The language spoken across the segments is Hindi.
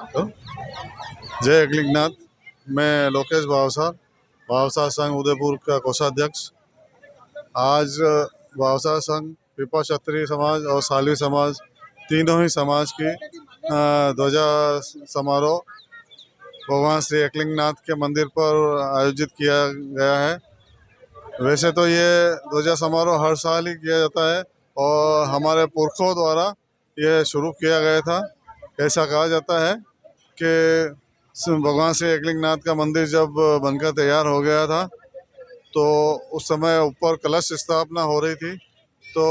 तो जय एकलिंगनाथ। मैं लोकेश भावसा संघ उदयपुर का कोषाध्यक्ष। आज भावसा संघ, पिपा क्षत्रिय समाज और सालवी समाज तीनों ही समाज की ध्वजा समारोह भगवान श्री एकलिंगनाथ के मंदिर पर आयोजित किया गया है। वैसे तो ये ध्वजा समारोह हर साल ही किया जाता है और हमारे पुरखों द्वारा ये शुरू किया गया था। ऐसा कहा जाता है कि भगवान श्री एकलिंगनाथ का मंदिर जब बनकर तैयार हो गया था तो उस समय ऊपर कलश स्थापना हो रही थी, तो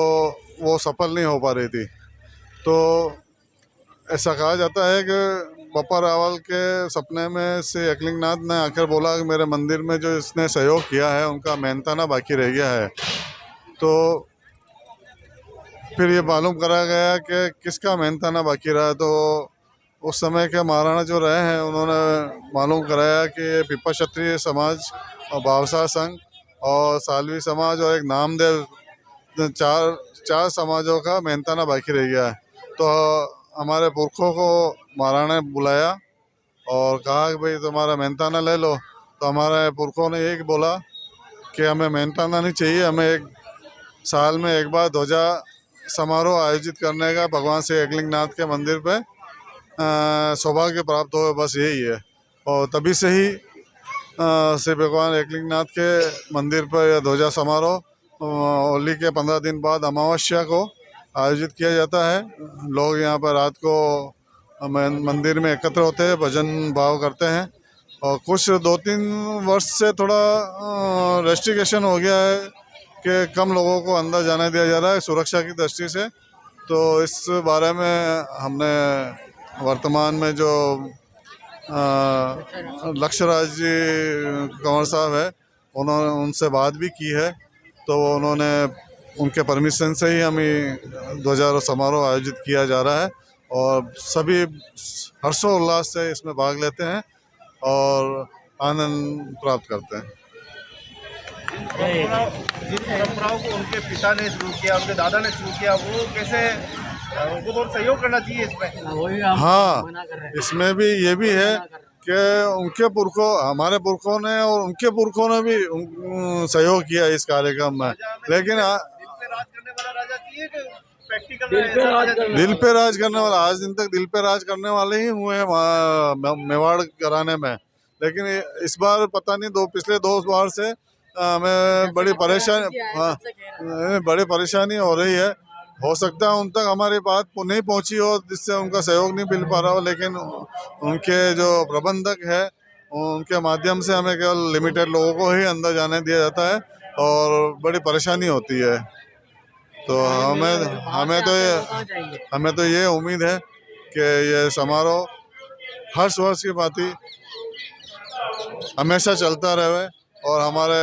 वो सफल नहीं हो पा रही थी। तो ऐसा कहा जाता है कि बप्पा रावल के सपने में श्री एकलिंगनाथ ने आकर बोला कि मेरे मंदिर में जो इसने सहयोग किया है उनका मेहनताना बाकी रह गया है। तो फिर ये मालूम करा गया कि किसका मेहनताना बाकी रहा। तो उस समय के महाराणा जो रहे हैं उन्होंने मालूम कराया कि पिपा क्षत्रिय समाज और भावसा संघ और सालवी समाज और एक नामदेव, चार समाजों का मेहनताना बाकी रह गया है। तो हमारे पुरखों को महाराणा ने बुलाया और कहा कि भाई तुम्हारा मेहनताना ले लो। तो हमारे पुरखों ने एक बोला कि हमें मेहनताना नहीं चाहिए, हमें एक साल में एक बार ध्वजा समारोह आयोजित करने का भगवान श्री एकलिंगनाथ के मंदिर पे सौभाग्य प्राप्त हो, बस यही है। और तभी से ही श्री भगवान एकलिंगनाथ के मंदिर पर यह ध्वजा समारोह होली के 15 दिन बाद अमावस्या को आयोजित किया जाता है। लोग यहाँ पर रात को मंदिर में एकत्र होते हैं, भजन भाव करते हैं। और कुछ 2-3 वर्ष से थोड़ा रेस्ट्रिक्शन हो गया है कि कम लोगों को अंदर जाने दिया जा रहा है सुरक्षा की दृष्टि से। तो इस बारे में हमने वर्तमान में जो लक्ष्यराज जी कंवर साहब है उन्होंने उनसे बात भी की है। तो उन्होंने उनके परमिशन से ही हमें ध्वजारोहण समारोह आयोजित किया जा रहा है और सभी हर्षोल्लास से इसमें भाग लेते हैं और आनंद प्राप्त करते हैं। जिन परंपराओं को उनके पिता ने शुरू किया, उनके दादा ने शुरू किया, वो कैसे उनको बहुत सहयोग करना चाहिए इसमें। हाँ, इसमें भी ये भी है कि उनके पुरखों, हमारे पुरखों ने और उनके पुरखों ने भी सहयोग किया इस कार्यक्रम में। लेकिन दिल पे राज करने वाला, आज दिन तक दिल पे राज करने वाले ही हुए हैं मेवाड़ घराने में। लेकिन इस बार पता नहीं, पिछले 2 बार से हमें बड़ी परेशानी हो रही है। हो सकता है उन तक हमारी बात नहीं पहुंची हो जिससे उनका सहयोग नहीं मिल पा रहा हो, लेकिन उनके जो प्रबंधक है उनके माध्यम से हमें केवल लिमिटेड लोगों को ही अंदर जाने दिया जाता है और बड़ी परेशानी होती है। तो हमें तो ये उम्मीद है कि ये समारोह हर वर्ष की भांति हमेशा चलता रहे और हमारे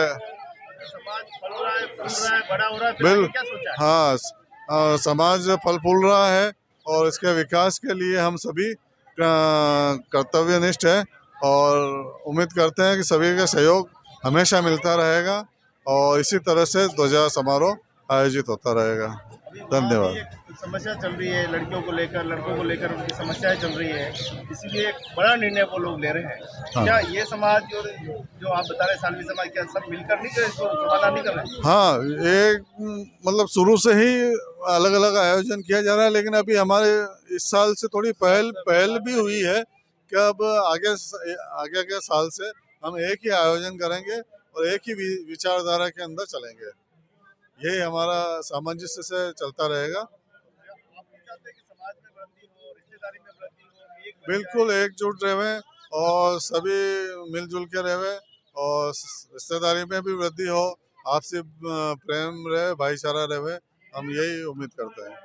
समाज फल फूल रहा है और इसके विकास के लिए हम सभी कर्तव्यनिष्ठ हैं और उम्मीद करते हैं कि सभी का सहयोग हमेशा मिलता रहेगा और इसी तरह से ध्वजा समारोह आयोजित होता रहेगा। धन्यवाद। समस्या चल रही है लड़कियों को लेकर, लड़कों को लेकर उनकी समस्याएं चल रही है, इसीलिए एक बड़ा निर्णय वो लोग ले रहे हैं। हाँ। क्या ये समाज और जो आप बता रहे सालवी समाज, क्या सब मिलकर नहीं कर इसको समाधान नहीं कर रहे? हाँ, एक मतलब शुरू से ही अलग अलग आयोजन किया जा रहा है, लेकिन अभी हमारे इस साल से थोड़ी पहल भी हुई है कि अब आगे के साल से हम एक ही आयोजन करेंगे और एक ही विचारधारा के अंदर चलेंगे। यही हमारा सामंजस्य से चलता रहेगा। बिल्कुल एकजुट रहे और सभी मिलजुल के रहे और रिश्तेदारी में भी वृद्धि हो, आपसी प्रेम रहे, भाईचारा रहे, हम यही उम्मीद करते हैं।